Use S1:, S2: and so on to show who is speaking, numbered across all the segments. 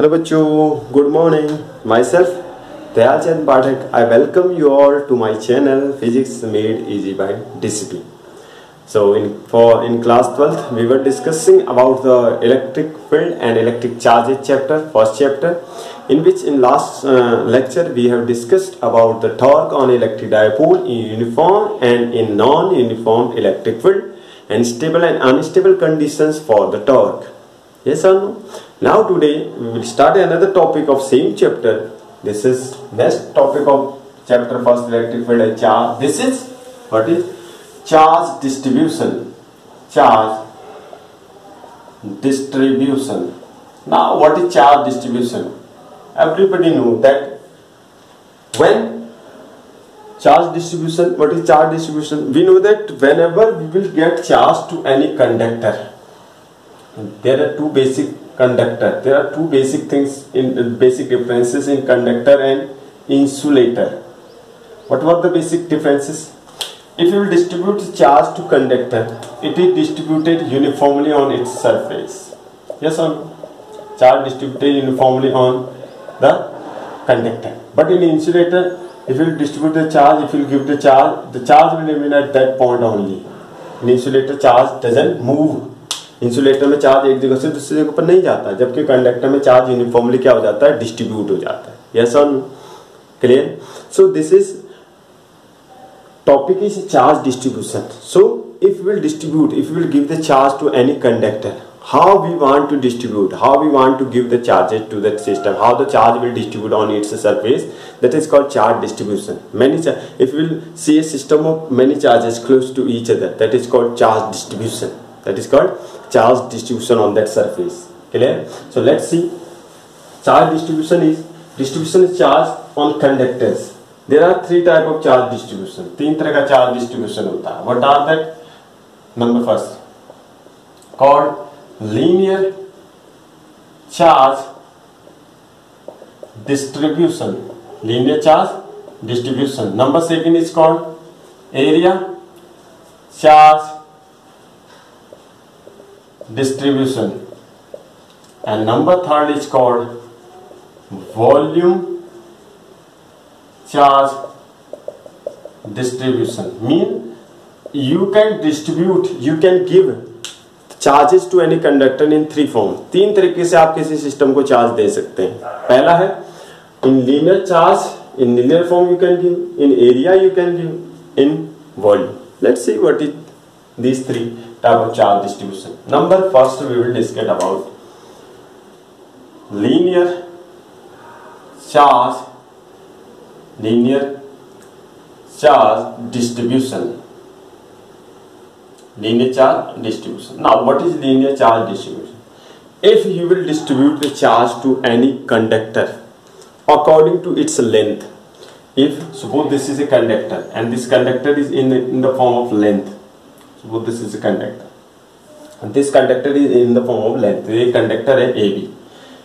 S1: Hello बच्चों, good morning. My self Dayal Chand Pathak. I welcome you all to my channel Physics Made Easy by DCP. So in class 12th we were discussing about the electric field and electric charges chapter, first chapter, in which in last lecture we have discussed about the torque on electric dipole in uniform and in non-uniform electric field and stable and unstable conditions for the torque. Yes or no? Now today we will start another topic of same chapter. This is next topic of chapter first, electric field and charge. This is what is charge distribution. Charge distribution. Now what is charge distribution? Everybody know that when charge distribution, what is charge distribution? We know that whenever we will get charge to any conductor, there are two basic conductor. There are two basic things in basic differences in conductor and insulator. What were the basic differences? If you will distribute charge to conductor, it is distributed uniformly on its surface. Yes or no? Charge distributed uniformly on the conductor. But in insulator, if you will distribute the charge, if you will give the charge will remain at that point only. In insulator, charge doesn't move. Insulator में charge एक जगह से दूसरी जगह पर नहीं जाता, जबकि कंडक्टर में चार्ज यूनिफॉर्मली क्या हो जाता है, डिस्ट्रीब्यूट हो जाता है. यस और no? Clear? So this is topic is charge distribution. So if will distribute, if will give the charge to any conductor, how we want to distribute, how we want to give the charges to that system, how the charge will distribute on its surface, that is called charge distribution. If we will see a system of many charges close to each other, that is called charge distribution. That is called charge distribution on that surface. Clear? So let's see. Charge distribution is charge on conductors. There are three type of charge distribution. तीन तरह का charge distribution होता है. What are that? Number first, called linear charge distribution. Linear charge distribution. Number second is called area charge distribution, and number third is called volume charge distribution. Mean you can distribute, you can give charges to any conductor in three forms. तीन तरीके से आप किसी system को charge दे सकते हैं. पहला है in linear charge, in linear form you can give, in area you can give, in volume. Let's see what is these three type of charge distribution. Number first we will discuss about linear charge distribution. Linear charge distribution. Now what is linear charge distribution? If you will distribute the charge to any conductor according to its length. If suppose this is a conductor and this conductor is in the form of length. Suppose this is a conductor and this conductor is in the form of length. ये conductor है AB.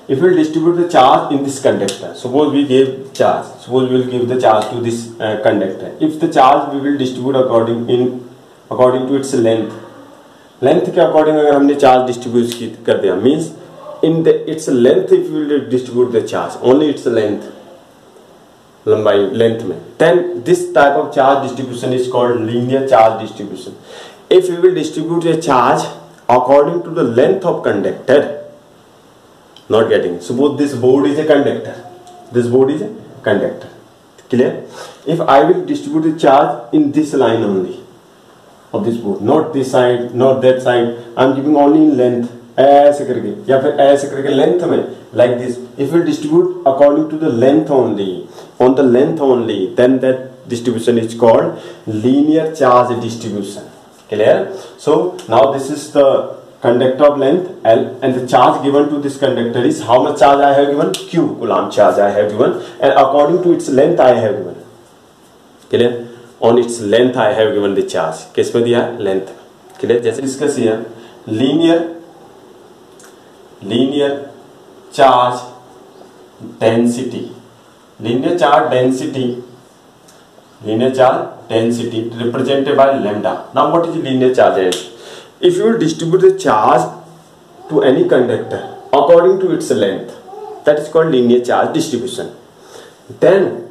S1: If we will distribute the charge in this conductor, suppose we gave charge, suppose we will give the charge to this conductor. If the charge we will distribute according to its length के according अगर हमने charge distribute कर दिया, means in its length if we will distribute the charge, only its length, लंबाई length में, then this type of charge distribution is called linear charge distribution. If we will distribute a charge according to the length of conductor, not getting, suppose this board is a conductor, this board is a conductor. Clear? If I will distribute the charge in this line only of this board, not this side, not that side, I am giving only in length, ऐसे करके या फिर ऐसे करके length में, like this. If we distribute according to the length only, on the length only, then that distribution is called linear charge distribution. Clear? So now this is the conductor of length L, and the charge given to this conductor is how much charge I have given? Q coulomb charge I have given, and according to its length I have given. Clear? On its length I have given the charge. किस में दिया है? Length. Clear? जैसे discuss किया linear charge density. Linear charge density represented by lambda. Now what is linear charge density? If you will distribute the charge to any conductor according to its length, that is called linear charge distribution. Then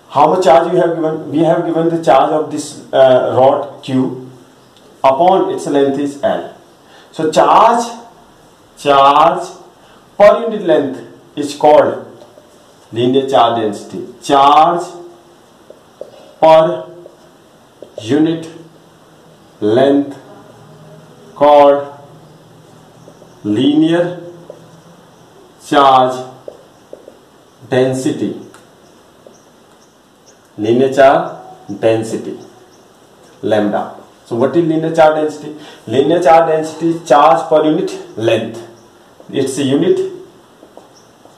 S1: how much charge we have given? We have given the charge of this rod Q upon its length is L. So charge per unit length is called linear charge density. Charge per unit length called linear charge density. Linear charge density, lambda. So what is linear charge density? Linear charge density is charge per unit length. It's a unit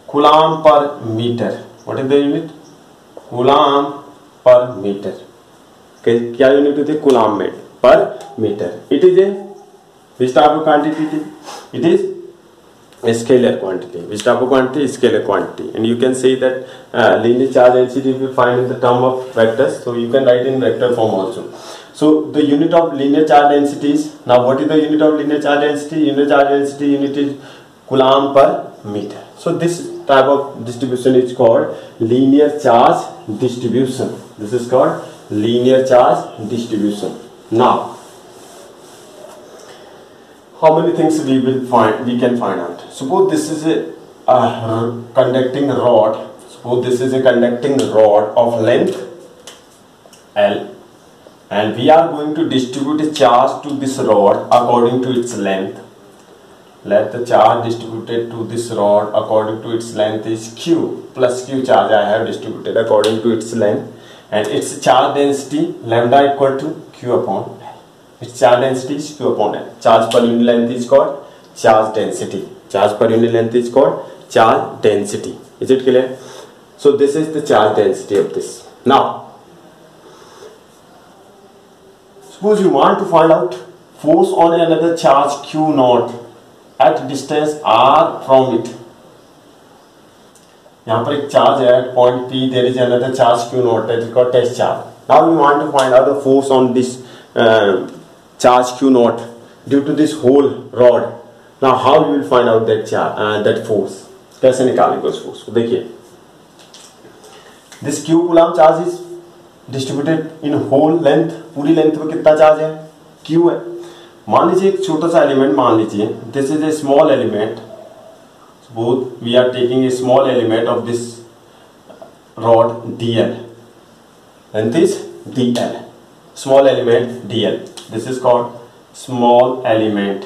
S1: coulomb per meter. What is the unit? Coulomb per meter. Okay, क्या unit होती है? Coulomb per meter. It is a which type of quantity? It is a scalar quantity. Which type of quantity? Scalar quantity. And you can say that linear charge density we find in the term of vectors. So you can write in vector form also. So the unit of linear charge density is, now what is the unit of linear charge density? Linear charge density unit is coulomb per meter. So this type of distribution is called linear charge distribution. This is called linear charge distribution. Now how many things we can find out? Suppose this is a conducting rod. Suppose this is a conducting rod of length L, and we are going to distribute a charge to this rod according to its length. Let the charge distributed to this rod according to its length is Q plus Q charge I have distributed according to its length, and its charge density lambda equal to Q upon L. Its charge density is Q upon L. Charge per unit length is called charge density. Charge per unit length is called charge density. Is it clear? So this is the charge density of this. Now, suppose you want to find out force on another charge Q naught at distance R from it. यहाँ पर एक charge है at point P. There is another charge Q naught that is called test charge. Now we want to find out the force on this charge Q naught due to this whole rod. Now how you will find out that charge, that force? कैसे निकालेंगे उस force को? देखिए, this Q coulomb charge is distributed in whole length. पूरी length में कितना charge है? Q है. मान लीजिए एक छोटा सा एलिमेंट मान लीजिए, this is a small element. Suppose we are taking a small element of this rod dl. Length is dl. Small element dl. This is called small element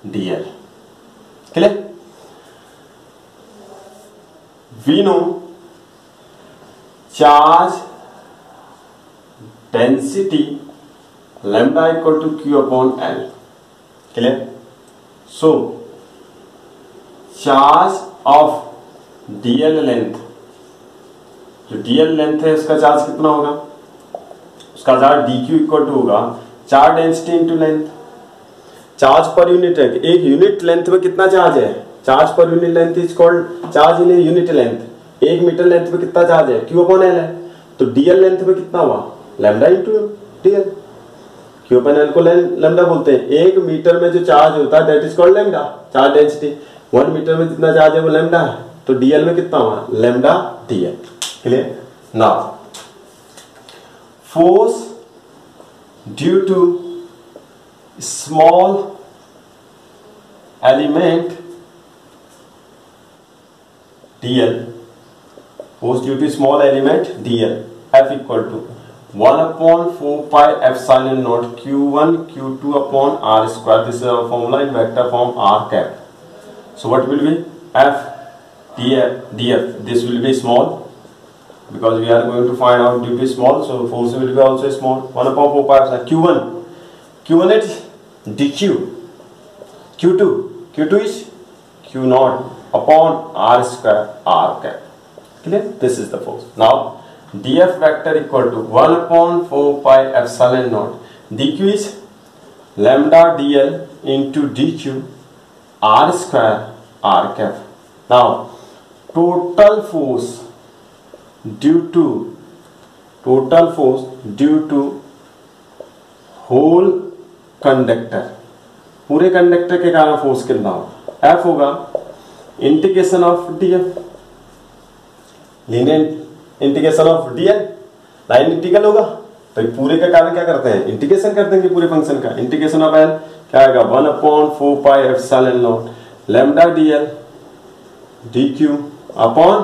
S1: dl. Clear? We know charge density lambda equal to Q upon L. Clear? So charge of dl length, जो dl length है उसका charge कितना होगा? उसका charge dq equal to होगा charge density into length. Charge per unit है, एक unit length में कितना चार्ज है? Charge per unit length is called charge in unit length. 1 metre length में कितना चार्ज है? Q अपॉन L है. तो dl लेंथ में कितना हुआ? Lambda into dl. Q upon L को लैम्डा बोलते हैं. 1 मीटर में जो चार्ज होता है that is called lambda, charge density. 1 metre में जितना चार्ज है वो लैम्डा है. तो dl में कितना हुआ? Lambda dl. Clear? Now force due to small element dl, force due to small element dl, F equal to 1 upon 4 pi epsilon naught q1 q2 upon r square. This is our formula in vector form r cap. So what will be? F df. This will be small, because we are going to find out due to small, so force will be also small. 1 upon 4 pi epsilon. Q1 is dq, Q2 is q naught upon r square r cap. Clear? This is the force. Now df vector equal to 1 upon 4 pi epsilon naught. dq is lambda dl into dq r square r cap. Now total force due to whole conductor, पूरे conductor के कारण force कितना होगा? F होगा integration of DL, linear integration of DL, line integral होगा तो पूरे का कारण क्या करते हैं, इंटीग्रेशन कर देंगे पूरे फंक्शन का। इंटीग्रेशन ऑफ एल क्या आएगा, 1/4 pi epsilon naught lambda DL D Q upon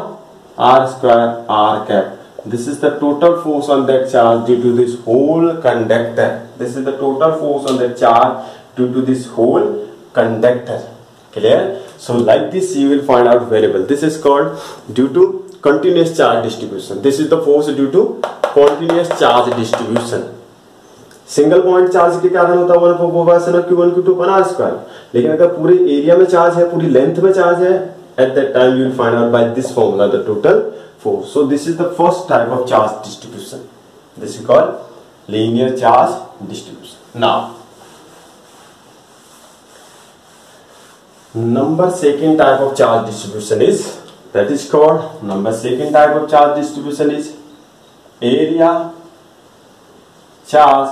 S1: are square R cap. This is the total force on that charge due to this whole conductor. This is the total force on that charge due to this whole conductor. Clear? So like this you will find out variable. This is called due to continuous charge distribution. This is the force due to continuous charge distribution. Single point charge के कारण होता है 1/4 q1 q2 पर r square, लेकिन अगर पूरे area में charge है, पूरी लेंथ में चार्ज है, at that time you will find out by this formula the total force. So this is the first type of charge distribution. This is called linear charge distribution. Now number second type of charge distribution is, that is called, number second type of charge distribution is area charge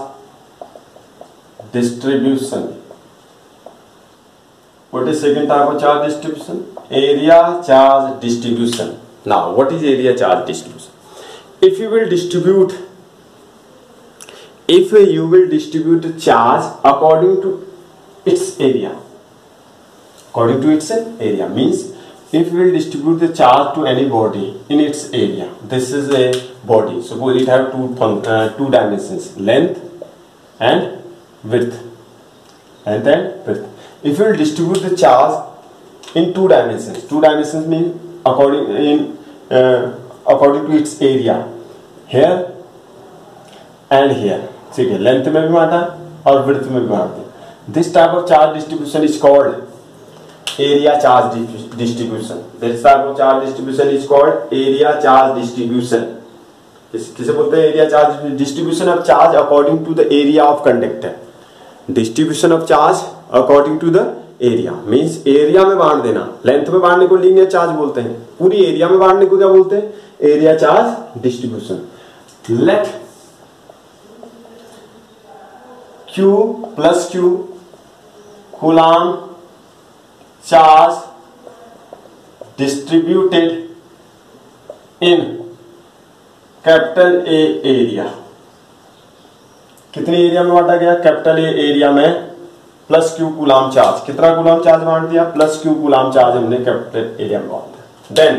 S1: distribution. What is second type of charge distribution? Area charge distribution. Now what is area charge distribution? If you will distribute charge according to its area, means if you will distribute the charge to any body in its area, this is a body, suppose it have two dimensions, length and width, if you will distribute the charge in two dimensions mean according to its area, here and here, ठीक है, length में भी बांटा और width में भी बांट दिया. This type of charge distribution is called area charge distribution. This type of charge distribution is called area charge distribution. किसे बोलते हैं area charge distribution of charge according to the area of conductor. Distribution of charge according to the area means area में बांट देना. Length में बांटने को linear charge बोलते हैं, पूरी एरिया में बांटने को क्या बोलते हैं, area charge distribution. Let Q plus Q Coulomb charge distributed in capital A area. कितने एरिया में बांटा गया, कैपिटल A एरिया में प्लस Q कूलाम चार्ज. कितना कूलाम चार्ज बांट दिया, प्लस Q कूलाम चार्ज हमने कैपिटल एरिया में बांट दिया. Then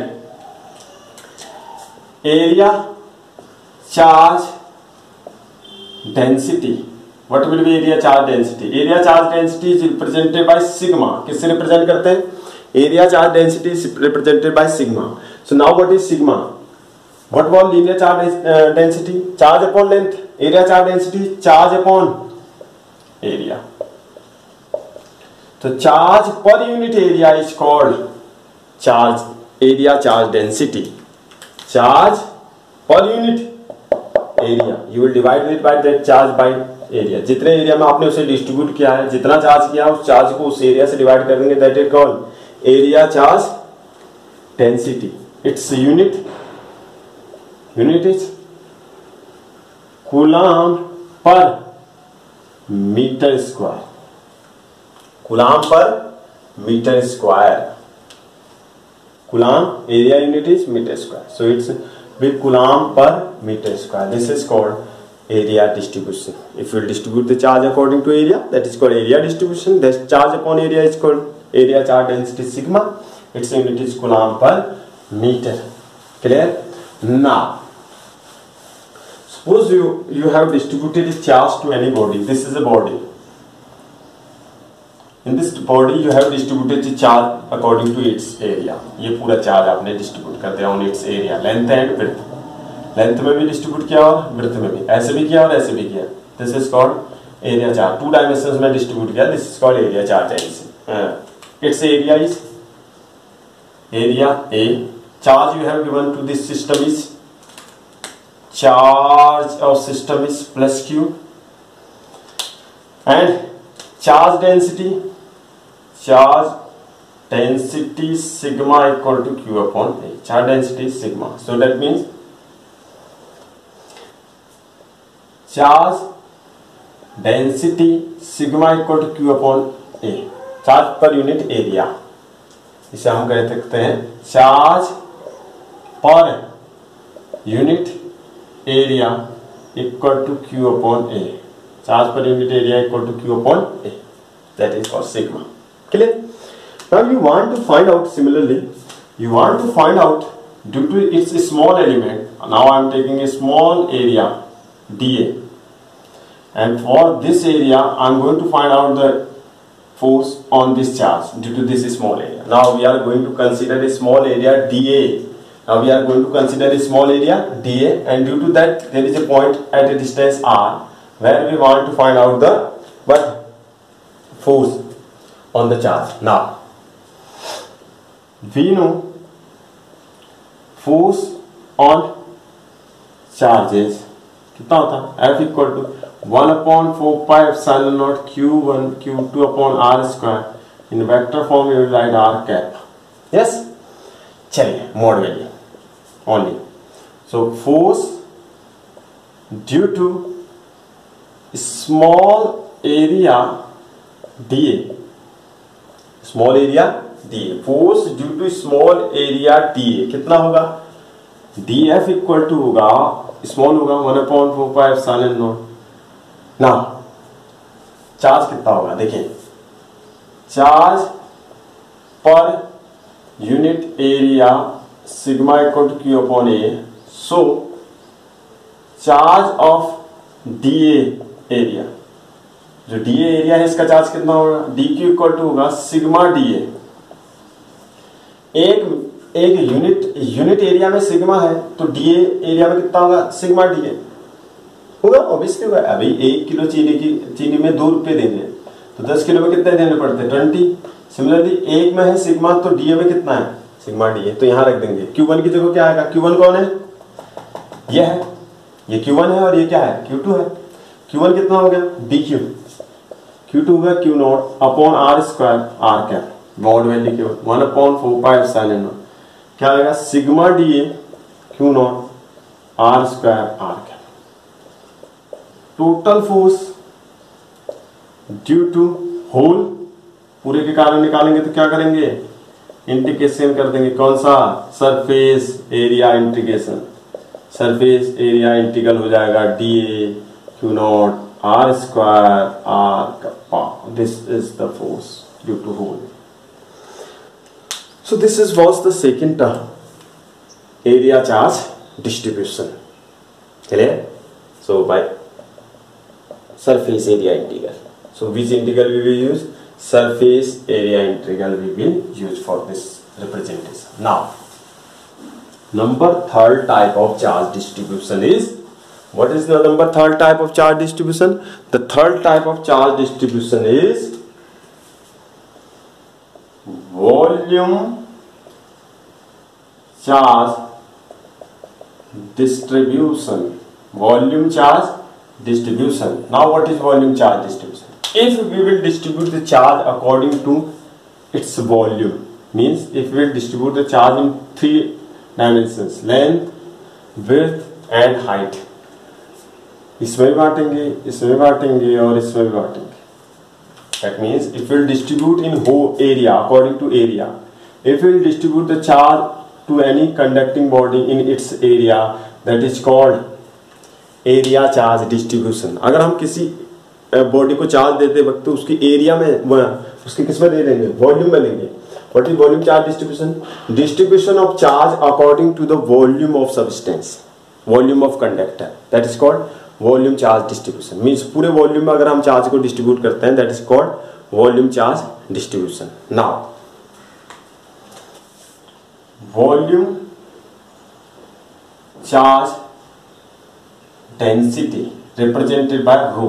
S1: area charge density. What will be area charge density? Area charge density is represented by sigma. किससे represent करते हैं, area charge density is represented by sigma. So now what is sigma? What was linear charge density? Charge upon length. Area charge density charge upon area. So charge per unit area is called charge area charge density. Charge per unit area. You will divide it by that charge by area. जितने area में आपने उसे distribute किया है, जितना charge किया उस charge को उस एरिया से डिवाइड कर देंगे. That is called area charge density. Its unit is coulomb per metre square. Coulomb per metre square. Coulomb area unit is metre square. So it's with coulomb per metre square. This is called area distribution. If you distribute the charge according to area, that is called area distribution. The charge upon area is called area charge density sigma. Its unit is coulomb per meter. Clear? Now suppose you have distributed a charge to any body. This is a body. In this body you have distributed the charge according to its area. ये पूरा charge आपने distribute कर दिया on its area, length and width. Length में भी distribute किया और width में भी, ऐसे भी किया और ऐसे भी किया. This is called area charge. To dimensions में डिस्ट्रीब्यूट किया. This is called area charge. It's area is area A. Charge you have given to this system is, charge of system is plus Q, and charge density sigma equal to Q upon A. Charge density is sigma. So that means charge density sigma equal to Q upon A. Charge per unit area. इसे हम कह सकते हैं charge per unit area equal to Q upon A. Charge per unit area equal to Q upon A, that is called sigma. Clear? Now you want to find out, similarly you want to find out due to its small element. Now I am taking a small area dA, and for this area I am going to find out the force on this charge due to this small area. Now we are going to consider a small area dA. Now we are going to consider a small area dA, and due to that there is a point at a distance r where we want to find out the force on the charge. Now we know force on charges कितना होता है, F equal to 1/4πε0 Q1 Q2 upon are square. In vector form you write r cap. Yes, चलिए mod value only. So force due to small area d a, small area d a, force due to small area d a कितना होगा, d f equal to होगा, small होगा 1/4πε0। ना charge कितना होगा, देखिए charge per unit area sigma equal to Q upon A. So charge of DA area, जो DA area है इसका चार्ज कितना होगा, डी क्यू इक्वल टू होगा सिग्मा डीए। एक यूनिट एरिया में सिग्मा है तो डीए एरिया में कितना होगा, सिग्मा डीए होगा, ऑब्वियसली होगा। अभी 1 किलो चीनी में 2 रुपए देंगे तो 10 किलो में कितने देने पड़ते हैं, 20। सिमिलरली एक में है सिग्मा तो डीए में कितना है, सिग्मा डीए, तो यहां रख देंगे। Q1 की जगह क्या आएगा, Q1 कौन है, ये है, ये Q1 है और ये क्या है, Q2 है। Q1 कितना हो गया, DQ, Q2 होगा Q0 upon are square R cap, mod value केवल 1/4πε0 क्या आएगा, sigma DA Q0 are square R cap. Total force due to whole, पूरे के कारण निकालेंगे तो क्या करेंगे, इंटीग्रेशन कर देंगे, कौन सा, surface area integration, surface area integral हो जाएगा d a Q0 are square r का, this is the force due to whole. So this was the second term, area charge distribution. Clear? So by surface area integral. So which integral we will use? Surface area integral we will use for this representation. Now, third type of charge distribution is, what is the third type of charge distribution? The third type of charge distribution is volume charge distribution. Volume charge distribution. Now what is volume charge distribution? If we will distribute the charge according to its volume, means if we will distribute the charge in 3 dimensions, length, width and height, इसमें भी बांटेंगे, इसमें भी बांटेंगे और इसमें भी बांटेंगे। That means if we will distribute in whole area according to area, if we will distribute the charge to any conducting body in its area, that is called area charge distribution. अगर हम किसी body को charge देते वक्त तो उसकी area में, उसके किस में दे लेंगे, वॉल्यूम में लेंगे। What is volume charge distribution? Distribution of charge according to the volume of substance, volume of conductor, that is called volume charge distribution. Means पूरे वॉल्यूम में अगर हम चार्ज को डिस्ट्रीब्यूट करते हैं, that is called volume charge distribution. Now volume charge density represented by rho.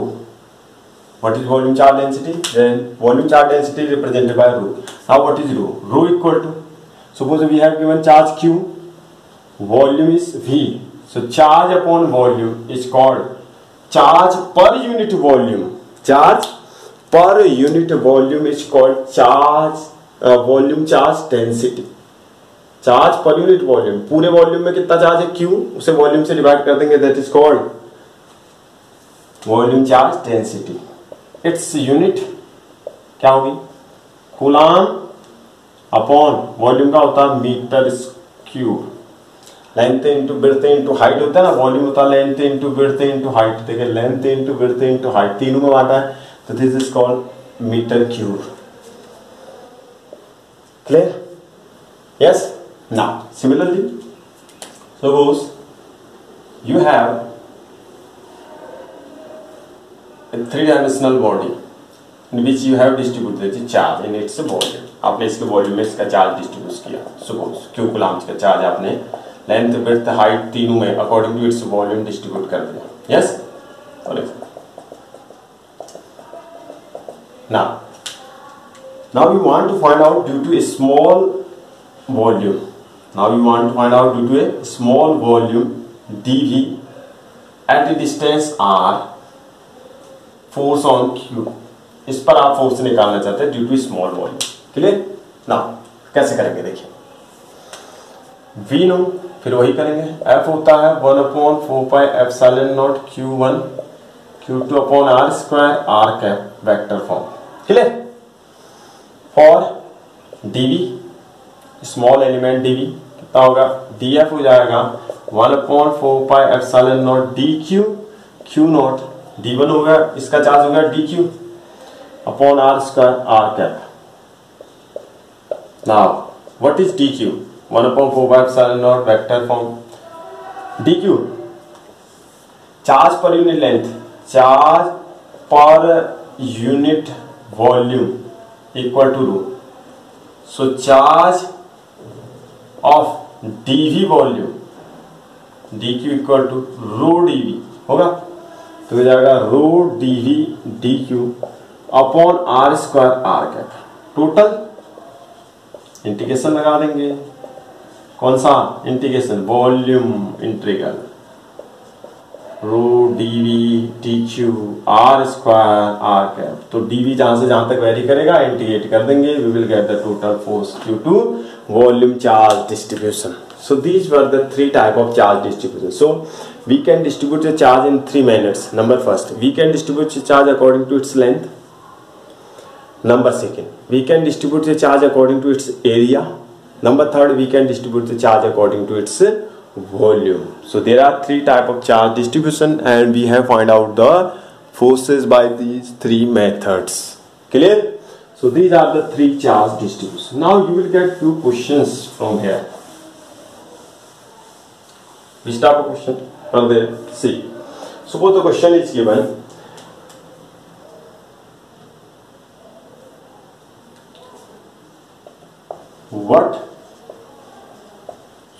S1: What is volume charge density? Then volume charge density represented by rho. Now what is rho? Rho equal to, suppose we have given charge Q, volume is V, so charge upon volume is called charge per unit volume. Charge per unit volume is called charge volume charge density. Charge per unit volume, पूरे volume में कितना charge है Q, उसे volume से divide कर देंगे, that is called volume charge density. Its unit क्या होगी, कूलाम अपॉन वॉल्यूम का होता है metre cube, length into width into height होता है ना, वॉल्यूम होता है length into width into height. देखिए length into width into height तीनों में बांटा है, तो this is called metre cube. Clear? Yes. Now similarly suppose you have a three-dimensional body in which you have distributed the charge in its volume। आपने इसके volume में इसका charge distribute किया, सपोज क्यू कूलम्स का charge आपने length width height तीनों में according to its volume distribute कर दिया। Yes. now you want to find out due to a small volume, dV at a distance r, force on q, इस पर आप force निकालना चाहते हैं due to small volume. Clear? Now कैसे करेंगे देखिए, V नो फिर वही करेंगे, F होता है 1/4πε0 Q1 Q2/r² r cap vector form. Clear? For dV small element dV कितना होगा, dF हो जाएगा 1/4πε0 dq q0, d1 होगा इसका चार्ज होगा dq upon r² r cap. Now what is dq? 1/4πε0 vector form. dq charge per unit length, charge per unit volume equal to rho, so charge of dv volume dq equal to rho dv होगा, तो हो जाएगा rho dv dq upon r² r cap. Total integration लगा देंगे, कौन सा integration, volume integral rho dv dq r² r cap. तो dv जहां से जहां तक वेरी करेगा इंटीग्रेट कर देंगे, we will get the total force due to volume charge distribution. So these were the three type of charge distribution. So we can distribute the charge in three manners. Number first, we can distribute the charge according to its length. Number second, we can distribute the charge according to its area. Number third, we can distribute the charge according to its volume. So there are three type of charge distribution and we have find out the forces by these three methods. Clear? So these are the three charge distribution. Now you will get few questions from here. Which type of question are there? See, suppose the question is given, what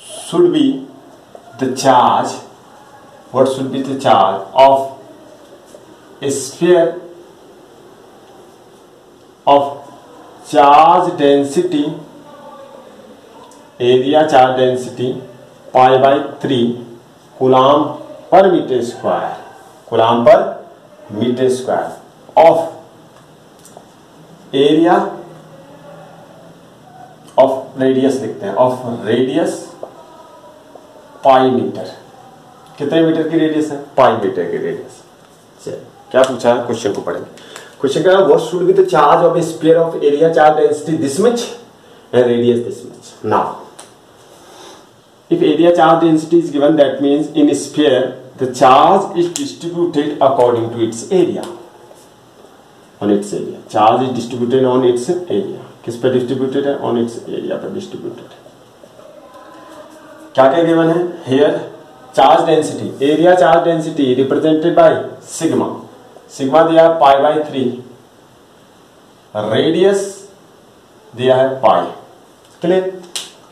S1: should be the charge? What should be the charge of a sphere of charge density, area charge density π/3 coulomb per metre square, coulomb per metre square of area of radius लिखते हैं, of radius pi metre. कितने metre की radius है? Pi metre की radius. चलिए क्या पूछा है, क्वेश्चन को पढ़ेंगे। Question क्या है, what should be the charge of a sphere of area charge density this much and radius this much? Now, if area charge density is given, that means in a sphere the charge is distributed according to its area. On its area, charge is distributed on its area. किस पे distributed है? On its area पे distributed है। क्या क्या given है? Here charge density, area charge density represented by sigma. Sigma दिया है π/3, रेडियस दिया है पाई। क्लियर?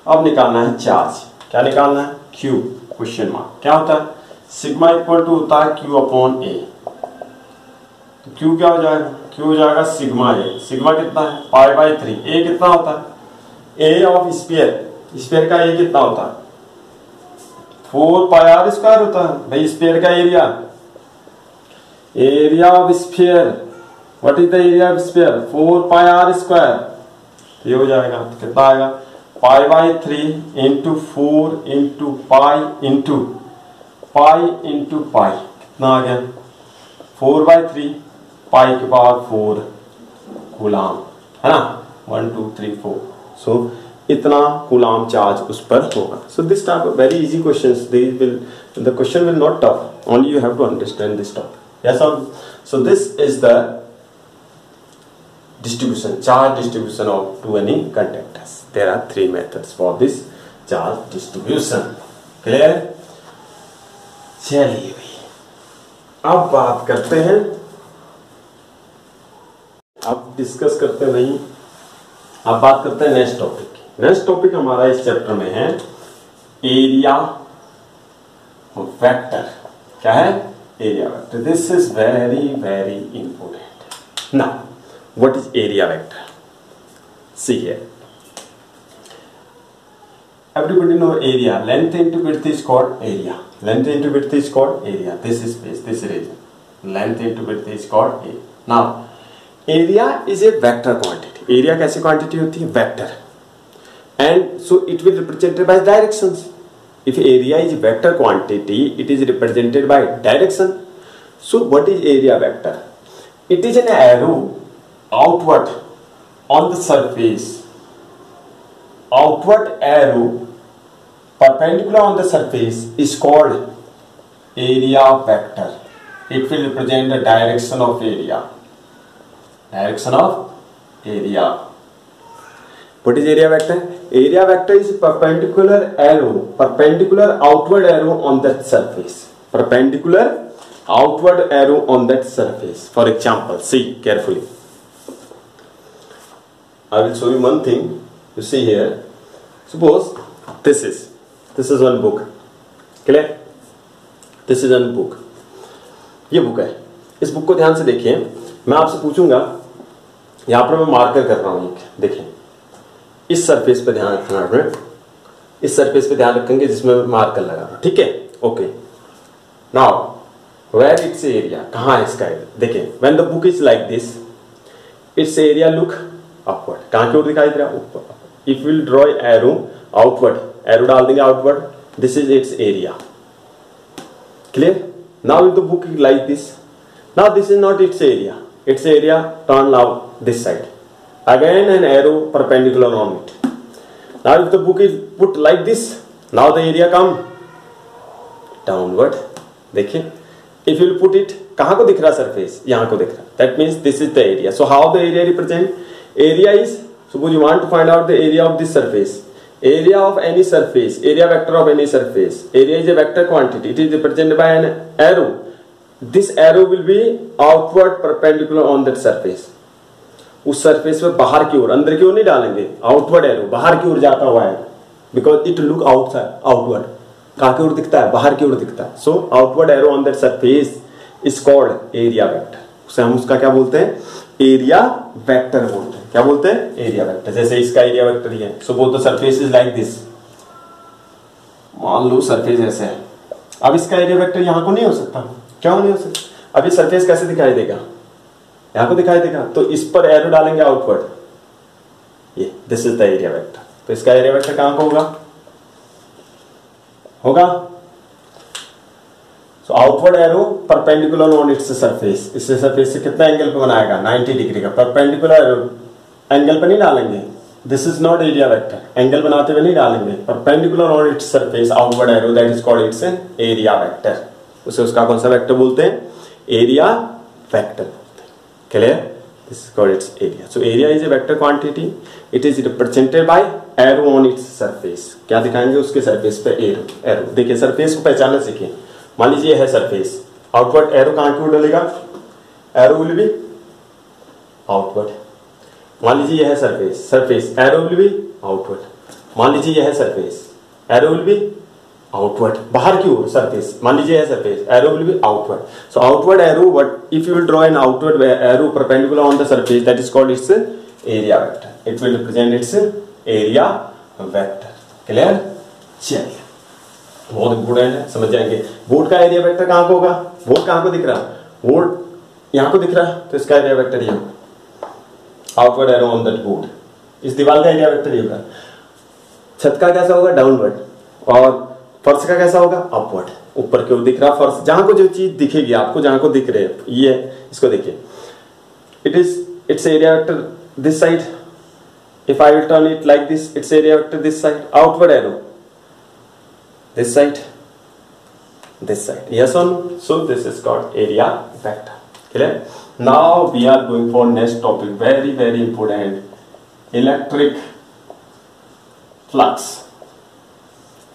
S1: अब निकालना है चार्ज। क्या निकालना है? Q question mark. क्या होता है? सिग्मा इक्वल टू होता है Q अपॉन ए। तो Q क्या हो जाएगा? Q हो जाएगा सिग्मा ए। सिग्मा कितना है? π/3। ए कितना होता है? ए ऑफ स्फीयर, स्फीयर का ए कितना होता है? 4πr² होता है भाई स्फीयर का area. Area of sphere, what is the area of sphere? 4πr²। ये हो जाएगा, तो कितना आएगा? π/3 into 4 into pi into pi into pi, कितना आ गया? 4/3 पाई के पावर 4 कूलम, है ना? 1 2 3 4। सो इतना कूलाम चार्ज उस पर होगा. So this type of very easy questions, the question will not tough, only you have to understand this topic. Yes or no? So this is the distribution, charge distribution of to any conductors. There are three methods for this charge distribution. Clear? चलिए भाई, अब बात करते हैं, अब discuss करते हैं भाई, अब बात करते हैं नेक्स्ट टॉपिक. नेक्स्ट टॉपिक हमारा इस चैप्टर में है एरिया वेक्टर. क्या है? Area vector. This is very very important. Now what is area vector? See here, everybody know area, length into width is called area. Length into width is called area. This is space, this region. Length into width is called area. Now area is a vector quantity. Area कैसी quantity होती है? Vector. And so it will represented by directions. If area is vector quantity, it is represented by direction. So what is area vector? It is an arrow outward on the surface. Outward arrow perpendicular on the surface is called area vector. It will represent the direction of area. Direction of area. What is area vector? Area vector is perpendicular arrow, perpendicular outward arrow on that surface. Perpendicular outward arrow on that surface. For example, see carefully. I will show you one thing. You see here. Suppose this is one book. Clear? This is one book. ये book है. इस book को ध्यान से देखिए. मैं आपसे पूछूंगा, यहां पर मैं मार्कर कर रहा हूं. देखिए, इस सरफेस पे ध्यान रखना है. इस सरफेस पे ध्यान रखेंगे जिसमें मार्कर लगा. ठीक है? Okay. Now where its area, कहां है इसका एरिया? देखिए, when the book is like this, its area look upward. कहां की ओर दिखाई दे रहा है? ऊपर. If will draw arrow outward, arrow डाल देंगे outward, this is its area. Clear? Now if the book is like this, now this is not its area. Its area turn now this side, again an arrow perpendicular on it. Now if the book is put like this, now the area come downward. देखिए, if you put it, कहां को दिख रहा surface? यहां को दिख रहा. That means this is the area. So how the area represent? Area is, suppose you want to find out the area of this surface. Area of any surface, area vector of any surface. Area is a vector quantity. It is represented by an arrow. This arrow will be outward perpendicular on that surface. उस surface पे बाहर की ओर, अंदर की ओर नहीं डालेंगे. Outward arrow, बाहर की ओर जाता हुआ है. Because it look outside, outward. कहाँ की ओर दिखता है? बाहर की ओर दिखता है. So outward arrow on that surface is called area vector. उसे हम उसका क्या बोलते हैं? एरिया वेक्टर बोलते हैं. क्या बोलते हैं? Area vector. जैसे इसका एरिया वेक्टर ही है. Suppose the surface is like this. मान लो सरफेस ऐसे है. अब इसका एरिया वेक्टर यहां को नहीं हो सकता. क्यों नहीं हो सकता? अभी सरफेस कैसे दिखाई देगा? यहां को दिखाई देगा. तो इस पर एरो डालेंगे आउटवर्ड. ये this is the area vector. तो इसका एरिया वेक्टर कहां को होगा? So outward arrow perpendicular on its surface. इससे सरफेस से कितना एंगल पे बनाएगा? 90 डिग्री का. परपेंडिकुलर एंगल पे नहीं डालेंगे. This is not area vector. Angle बनाते हुए नहीं डालेंगे. Perpendicular on its surface outward arrow, that is called its area vector. उसे उसका कौन सा वेक्टर बोलते हैं? एरिया वेक्टर बोलते हैं. Clear? This is called its area. So area is a vector quantity. It is represented by arrow on its surface. क्या दिखाएंगे? उसके सरफेस पे एरो. देखिए, सरफेस को पहचानना सीखिए. मान लीजिए है सरफेस, आउटवर्ड एरो कहां की ओर डलेगा? Arrow will be outward. मान लीजिए यह है surface, arrow will be outward. मान लीजिए यह है surface, arrow will be outward, बाहर की ओर सरफेस. मान लीजिए यह surface, arrow will be outward. So outward arrow, what if you will draw an outward arrow perpendicular on the surface, that is called its area vector. It will represent its area vector. Clear? चलिए, बहुत important है, समझ जाएंगे. Board का area vector कहां को होगा? Board कहां को दिख रहा? बोर्ड यहां को दिख रहा है, तो इसका एरिया वेक्टर ये होगा. Outward arrow on that board. इस दीवार का एरिया वेक्टर ये होगा. छत का कैसा होगा? डाउनवर्ड. और फर्श का कैसा होगा? अपवर्ड. ऊपर की ओर दिख रहा फर्श. जहां को जो चीज दिखेगी आपको, जहां को दिख रहे हैं, ये इसको देखिए. It's area vector this side. If I will turn it like this, its area vector this side, outward arrow this side, this side. Yes or no? So this is called area vector. Clear? Now we are going for next topic, very very important, electric flux.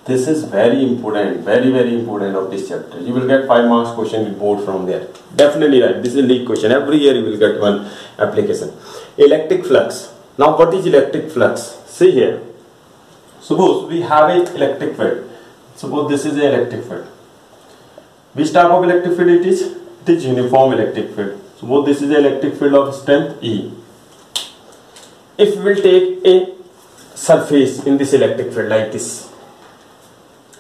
S1: This is very important, very very important of this chapter. You will get 5 marks question in board from there. Definitely right. This is a lead question. Every year you will get one application. Electric flux. Now what is electric flux? See here. Suppose we have a electric field. Suppose this is a electric field. Which type of electric field it is? It is uniform electric field. Suppose this is an electric field of strength E. If we will take a surface in this electric field like this.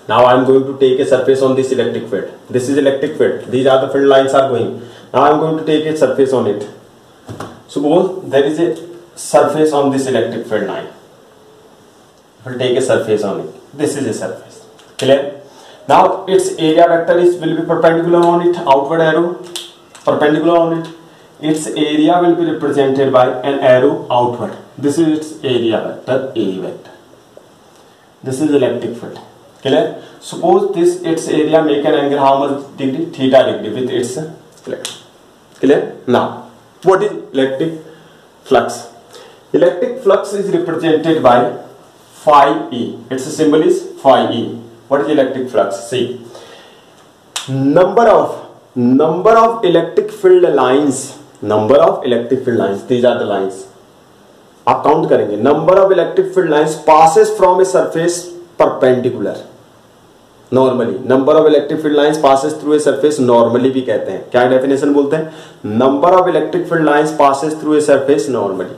S1: Now I am going to take a surface on this electric field. This is electric field. These are the field lines are going. Now I am going to take a surface on it. Suppose there is a surface on this electric field line. I will take a surface on it. This is a surface. Clear? Now its area vector will be perpendicular on it. Outward arrow perpendicular on it. Its area will be represented by an arrow outward. This is its area vector, A vector. This is electric field. Clear? Suppose this its area make an angle how much degree? Theta degree with its flex. Clear? Now what is electric flux? Electric flux is represented by phi E. Its symbol is phi E. What is electric flux? See, number of electric field lines. Number of electric field lines. These are the lines. आप count करेंगे. Number of electric field lines passes from a surface perpendicular. Normally, number of electric field lines passes through a surface normally भी कहते हैं. क्या definition बोलते हैं? Number of electric field lines passes through a surface normally.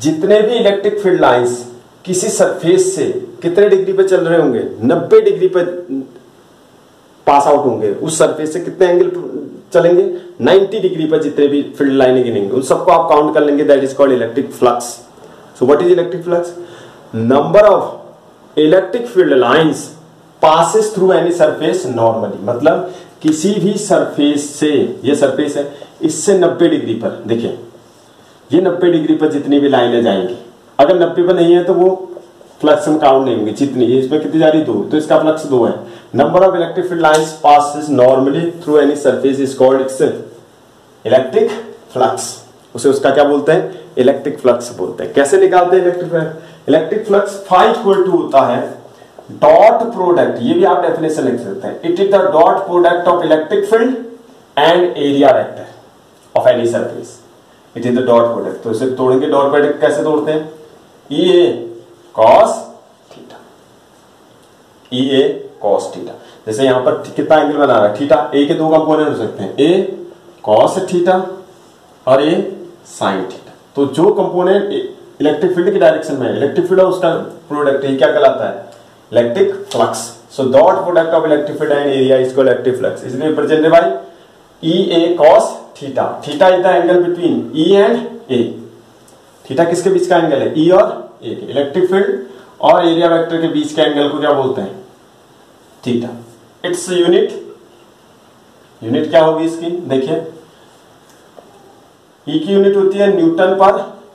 S1: जितने भी electric field lines किसी surface से कितने डिग्री पे चल रहे होंगे? 90 डिग्री पे पास आउट होंगे. उस सरफेस से कितने एंगल चलेंगे? 90 डिग्री पर जितने भी फील्ड लाइनें गिनेंगे उन सबको आप काउंट कर लेंगे. That is called electric flux. So what is electric flux? Number of electric field lines passes through any surface normally. मतलब किसी भी सरफेस से, ये सरफेस है, इससे 90 डिग्री पर देखिए, ये 90 डिग्री पर जितनी भी लाइनें जाएंगी, अगर 90 पर नहीं है तो वो फ्लक्स में काउंट नहीं होंगे. जितनी इसमें कितनी जा रही? 2, तो इसका फ्लक्स 2 है. Number of electric field lines passes normally through any surface is called it's electric flux. उसे उसका क्या बोलते हैं? इलेक्ट्रिक फ्लक्स बोलते हैं. कैसे निकालते हैं electric flux? Electric flux phi equal to होता है डॉट प्रोडक्ट. ये भी आप डेफिनेशन लिख सकते हैं. It is the dot product of electric field and area vector of any surface. It is the dot product. तो इसे तोड़ेंगे. डॉट प्रोडक्ट कैसे तोड़ते हैं? ई A cos theta. E A cos theta. जैसे यहां पर कितना एंगल बना रहा है? थीटा. ए के 2 कंपोनेंट हो सकते हैं, ए कॉस थीटा और ए साइन थीटा. तो जो कंपोनेंट इलेक्ट्रिक फील्ड की डायरेक्शन में है, इलेक्ट्रिक फील्ड और उसका प्रोडक्ट, ये क्या कहलाता है? Electric flux. So dot product of electric field and area is called electric flux. Is represented by E A cos theta. Theta is the angle between E and A. Theta किसके बीच का angle है? ई और ए के. Electric field और area vector के बीच के angle को क्या बोलते हैं? थीटा. इट्स यूनिट क्या होगी इसकी? देखिए, ई की यूनिट होती है न्यूटन पर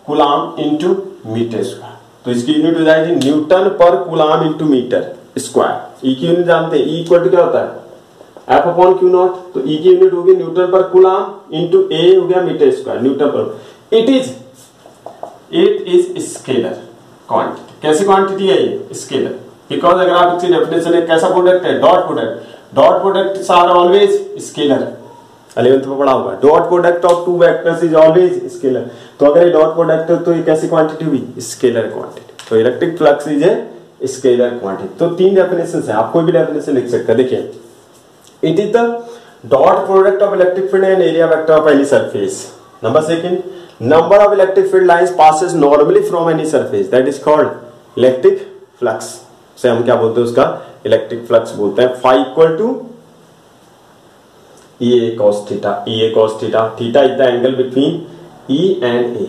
S1: कूलाम इंटू मीटर स्क्वायर. तो इसकी यूनिट हो जाएगी न्यूटन पर कूलाम इंटू मीटर स्क्वायर. ई की यूनिट जानते हैं. ई इक्वल टू क्या होता है? F upon Q not. तो ई की यूनिट होगी न्यूटन पर कूलाम इंटू ए हो गया मीटर स्क्वायर. न्यूटन पर. It is scalar quantity. कैसी क्वांटिटी है ये? स्केलर. बिकॉज अगर आप इसकी डेफिनेशन है, कैसा प्रोडक्ट है? Dot product. Dot products are always scalar. 11th में पढ़ा हुआ है. Dot product of two vectors is always scalar. तो अगर ये डॉट प्रोडक्ट है तो ये कैसी क्वांटिटी हुई? Scalar quantity. तो electric flux is a scalar quantity. तो 3 डेफिनेशन है. आप कोई भी डेफिनेशन लिख सकते हैं. देखिए, it is the dot product of electric field and area vector of any surface. Number 2, number of electric field lines passes normally from any surface. That is called electric flux. से हम क्या बोलते हैं? उसका इलेक्ट्रिक फ्लक्स बोलते हैं. phi equal to E A cos theta. E A cos theta. Theta is the angle between E and A.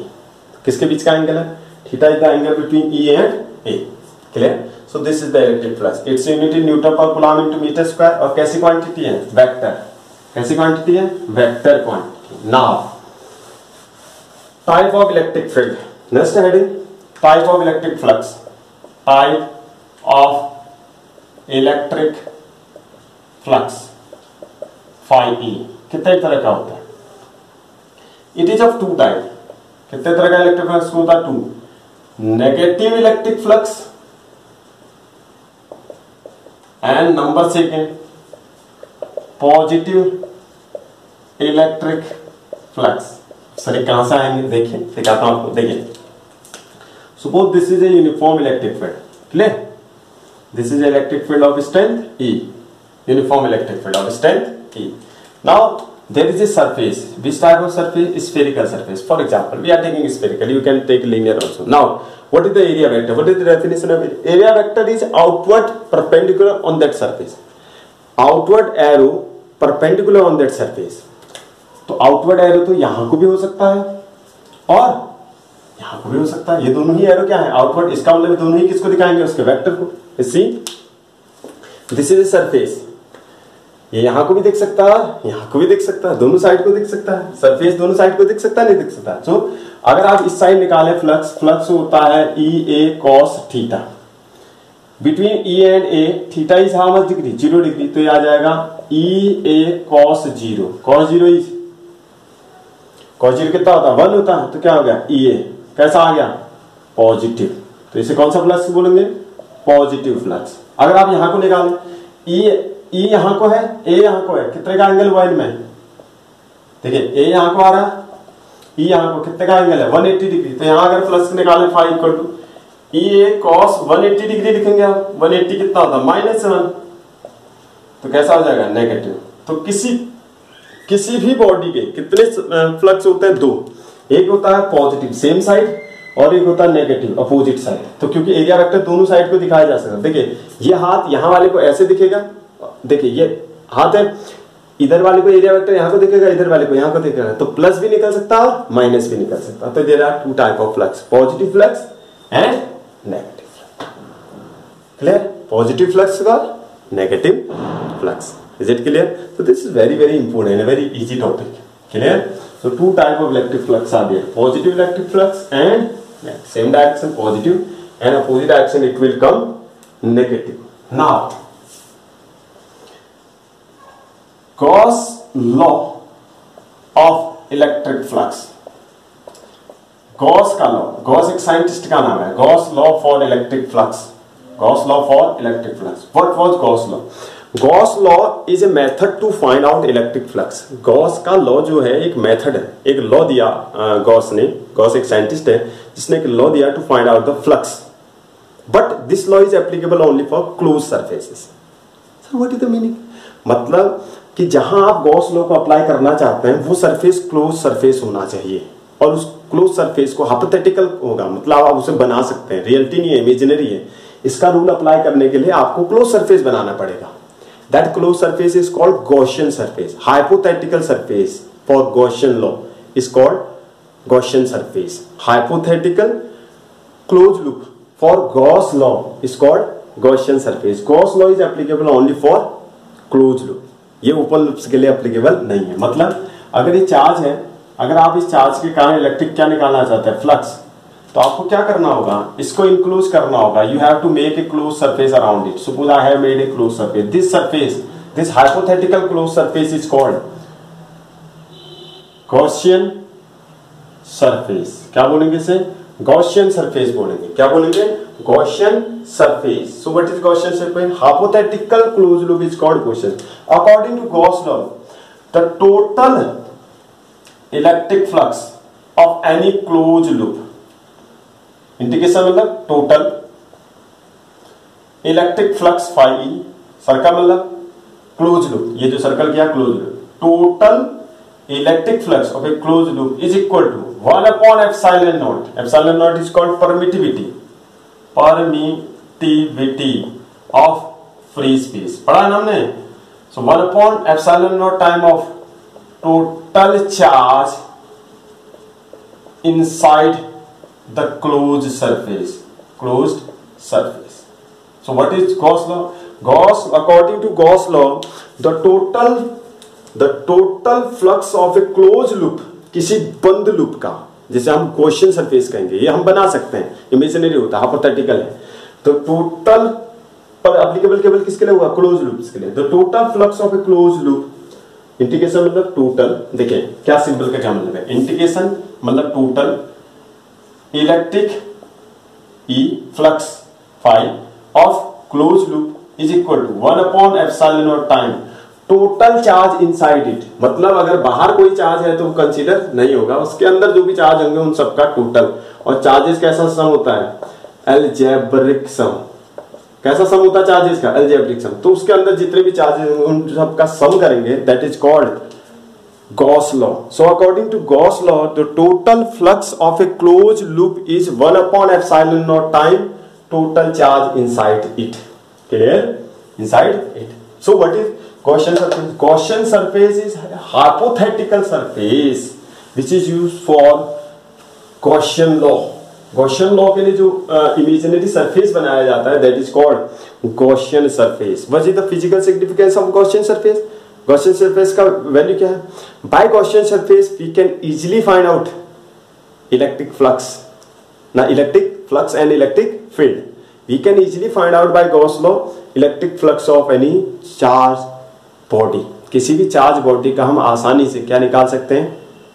S1: किसके बीच का एंगल है? Theta is the angle between E and A. Clear? So this is the electric flux. Its unit is Newton per coulomb into meter square. और कैसी quantity है? Vector. कैसी quantity है? Vector quantity. Now, type of electric field. Next heading, type of electric flux, type of electric flux phi E कितने तरह का होता है? It is of two type. कितने तरह का इलेक्ट्रिक फ्लक्स होता है? Two, negative electric flux and number second positive electric flux. Sir कहां से आएंगे? देखिए दिखाता हूं आपको। देखिए suppose this is a uniform electric field, clear? This is electric field of strength E, uniform electric field of strength E. Now there is a surface. Which type of surface? Spherical surface. For example, we are taking spherical. You can take linear also. Now, what is the area vector? What is the definition of area? Area vector is outward perpendicular on that surface. Outward arrow perpendicular on that surface. तो outward arrow तो यहाँ को भी हो सकता है और यहाँ को भी हो सकता है। ये दोनों ही एरो क्या है? आउटवर्ड। इसका मतलब दोनों ही किसको दिखाएंगे? उसके वेक्टर को। See this is a surface, ये यहाँ को भी देख सकता है, यहाँ को भी देख सकता है, दोनों साइड को देख सकता है। सरफेस दोनों साइड को देख सकता है, नहीं देख सकता। सो अगर आप इस साइड निकालें फ्लक्स, फ्लक्स होता है E A cos theta. Between E and A theta is how much degree? 0 degree. तो ये आ जाएगा E A cos 0। Cos 0 is, cos 0 कितना होता है? 1 होता है। तो क्या हो गया? ई ए कैसा आ गया? पॉजिटिव। तो इसे कौन सा फ्लक्स बोलेंगे? Positive flux. अगर आप यहां को निकालें, ई यहां को है, ए यहां को है, कितने का एंगल हुआ इनमें? देखिए ए यहां को आ रहा है, ई यहां को, कितने का एंगल है? 180 डिग्री। तो यहां अगर फ्लक्स निकालें phi equal to E A cos 180 degree लिखेंगे आप। 180 कितना होता है? -1। तो कैसा हो जाएगा? नेगेटिव। तो किसी भी बॉडी के कितने फ्लक्स होते हैं? 2। एक होता है पॉजिटिव सेम साइड और एक होता है नेगेटिव अपोजिट साइड। तो क्योंकि एरिया वेक्टर दोनों साइड को दिखाया जा सकता है। देखिए ये हाथ यहाँ वाले को ऐसे दिखेगा, देखिए ये हाथ है, इधर वाले को एरिया वेक्टर यहाँ को दिखेगा, इधर वाले को यहाँ को दिखेगा। तो प्लस भी निकल सकता है और माइनस भी निकल सकता है। तो there are 2 type of flux, positive flux and negative flux. Clear? Positive flux और negative flux. Is it clear? तो this is very very important, very easy topic. Clear? So 2 type of electric flux are there, positive electric flux and same direction positive, and opposite direction it will come negative. Now Gauss law of electric flux. Gauss का law, Gauss एक scientist का नाम है। Gauss law for electric flux, Gauss law for electric flux. What was Gauss law? Gauss law is a method to find out electric flux. Gauss का law जो है एक method है, एक लॉ दिया गॉस ने। गॉस एक साइंटिस्ट है जिसने एक लॉ दिया to find out the flux, but this law is applicable only for close surfaces. Sir what is the meaning? मतलब कि जहां आप गॉस लॉ को अप्लाई करना चाहते हैं वो सरफेस क्लोज सरफेस होना चाहिए, और उस क्लोज सरफेस को हाइपोथेटिकल होगा, मतलब आप उसे बना सकते हैं, रियलिटी नहीं है, इमेजिनरी है। इसका रूल अप्लाई करने के लिए आपको क्लोज सरफेस बनाना पड़ेगा। That closed surface is called Gaussian surface. Hypothetical surface for Gaussian law is called Gaussian surface. Hypothetical closed loop for Gauss law is called Gaussian surface. Gauss law is applicable only for closed loop. ये open loops के लिए applicable नहीं है। मतलब अगर ये charge है, अगर आप इस चार्ज के कारण इलेक्ट्रिक क्या निकालना चाहते हैं? फ्लक्स। तो आपको क्या करना होगा? इसको इनक्लोज करना होगा। You have to make a close surface around it. Suppose I have made a close surface. This surface, this hypothetical close surface is called Gaussian surface. क्या बोलेंगे इसे? गॉसियन सरफेस बोलेंगे। क्या बोलेंगे? Gaussian surface. So what is Gaussian surface? Hypothetical close loop is called Gaussian. According to Gauss law, the total electric flux of any close loop, indication मतलब total electric flux phi ई, circle मतलब close loop, ये जो circle किया close loop, total electric flux of a close loop is equal to 1 upon epsilon naught. Epsilon naught is called permittivity, permittivity of free space. पढ़ा है ना हमने? So 1 upon epsilon naught time of total charge inside the closed surface, closed surface. So what is Gauss law? Gauss, according to Gauss law, the total flux of a closed loop, किसी बंद loop का जिसे हम question surface कहेंगे, ये हम बना सकते हैं, इमेजिनरी होता है, हाइपोथेटिकल है। तो टोटल पर एप्लीकेबल केवल किसके लिए हुआ, क्लोज लूप के लिए। The total flux of a close loop, integration मतलब टोटल, देखिए क्या सिंबल का क्या मतलब है, इंटीग्रेशन मतलब total electric E flux phi of close loop is equal to 1 epsilon naught time total charge inside it. मतलब अगर बाहर कोई चार्ज है तो कंसीडर नहीं होगा, उसके अंदर जो भी चार्ज होंगे उन सबका टोटल। और चार्जेस कैसा सम होता है, अलजेब्रिक सम। कैसा सम होता है चार्जेस का, अलजेब्रिक सम। तो उसके अंदर जितने भी चार्जेस होंगे उन सबका सम करेंगे, that is called Gauss law. So according to Gauss law, the total flux of a closed loop is 1 epsilon naught time total charge inside it. Clear? Inside it. So what is Gaussian surface? Gaussian surface is hypothetical surface which is used for Gaussian law. Gaussian law के लिए जो imaginary surface बनाया जाता है, that is called Gaussian surface. What is the physical significance of Gaussian surface? Gaussian surface का value क्या है, bye Gaussian surface we can easily find out electric flux, ना electric flux and electric field. We can easily find out by Gauss law electric flux of any charge body. किसी भी charge body का हम आसानी से क्या निकाल सकते हैं,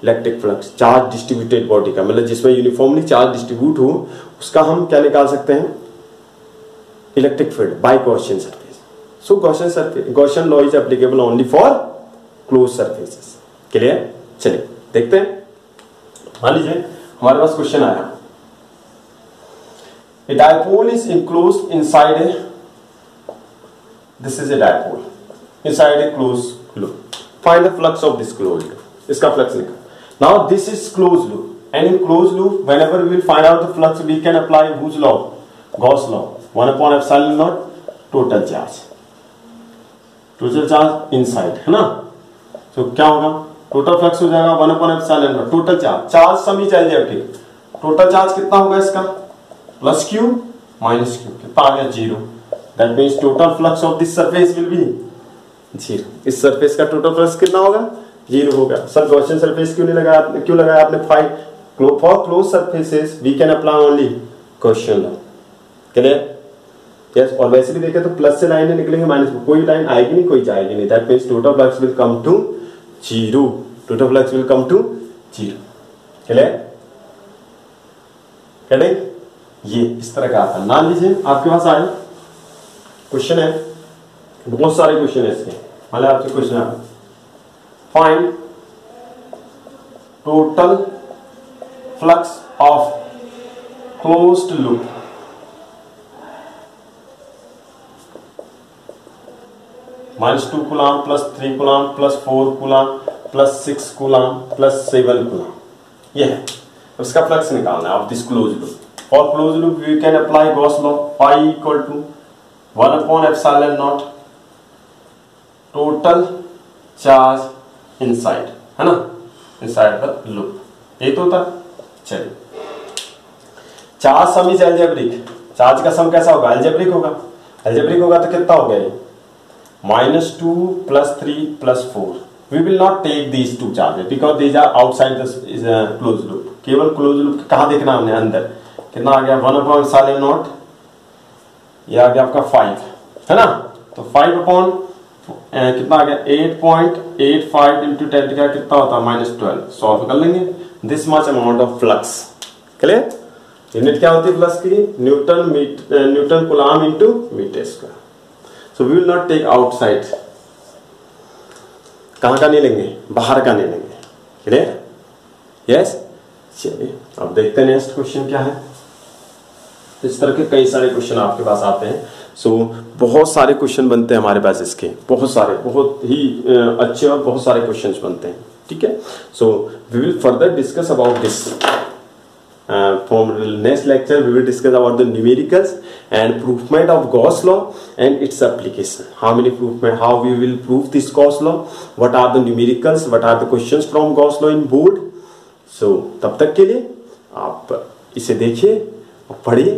S1: electric flux. Charge distributed body का मतलब जिसमें यूनिफॉर्मली चार्ज डिस्ट्रीब्यूट हो, उसका हम क्या निकाल सकते हैं, electric field by Gaussian surface. So Gaussian law is applicable only for closed surfaces. Clear? चलिए देखते हैं। मान लीजिए हमारे पास क्वेश्चन आया, a dipole is enclosed inside a, this is a dipole inside a closed loop. Find the flux of this closed loop. इसका flux निकाल। Now this is closed loop, and in closed loop whenever we will find out the flux we can apply whose law, Gauss law, 1 epsilon naught total charge, total charge inside है ना। तो क्या होगा, total flux हो जाएगा 1 epsilon naught total charge, charge sum is algebraic. Total charge कितना होगा इसका, प्लस क्यू माइनस क्यू, कितना आ गया 0। That means total flux of this surface will be 0। इस सरफेस का टोटल फ्लक्स कितना होगा, 0 होगा। सर गॉसियन सरफेस क्यों नहीं लगाया आपने, क्यों लगाया आपने 5? For close surfaces we can apply only Gaussian law. Clear? Yes. और वैसे भी देखें तो प्लस से लाइनें निकलेंगे, माइनस में कोई लाइन आएगी नहीं, कोई जाएगी नहीं। That means total flux will come to 0। Total flux will come to 0। Clear? Correct? ये इस तरह का आता है। मान लीजिए आपके पास आए क्वेश्चन है, बहुत सारे क्वेश्चन है इसके, मान लीजिए आपसे क्वेश्चन है, find total flux of closed loop -2 coulomb plus 3 coulomb plus 4 coulomb plus 6 coulomb plus 7 coulomb, ये है। उसका फ्लक्स निकालना है of this close loop. For close loop we can apply Gauss law, phi equal to 1 epsilon naught total charge inside, है ना, inside the loop. ये तो होता। चलिए, charge sum is algebraic. Charge का सम कैसा होगा, अलजेब्रिक होगा। अलजेब्रिक होगा तो कितना हो गया ये, -2 + 3 + 4. We will not take these two charges because these are outside the closed loop. केवल closed loop कहाँ देखना हमने, अंदर। कितना आ गया 1 epsilon naught, ये आ गया आपका 5, है ना। तो 5 कितना आ गया 8.85 × 10 का कितना होता है -12। सॉल्व कर लेंगे। This much amount of flux. Clear? Unit क्या होती है फ्लक्स की, newton coulomb × metre square. So we will not take outside. कहाँ का नहीं लेंगे, बाहर का नहीं लेंगे। क्लियर? यस। चलिए अब देखते हैं नेक्स्ट क्वेश्चन क्या है। इस तरह के कई सारे क्वेश्चन आपके पास आते हैं। सो बहुत सारे क्वेश्चन बनते हैं हमारे पास इसके, बहुत सारे, बहुत ही अच्छे और बहुत सारे क्वेश्चंस बनते हैं। ठीक है। So we will further discuss about this. From next lecture we will discuss about the numericals and proofment of Gauss law and its application. How we will prove this Gauss law, what are the numericals, what are the questions from Gauss law in board. So तब तक के लिए आप इसे देखिए और पढ़िए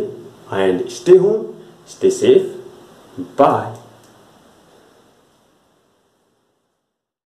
S1: and stay home, stay safe, bye.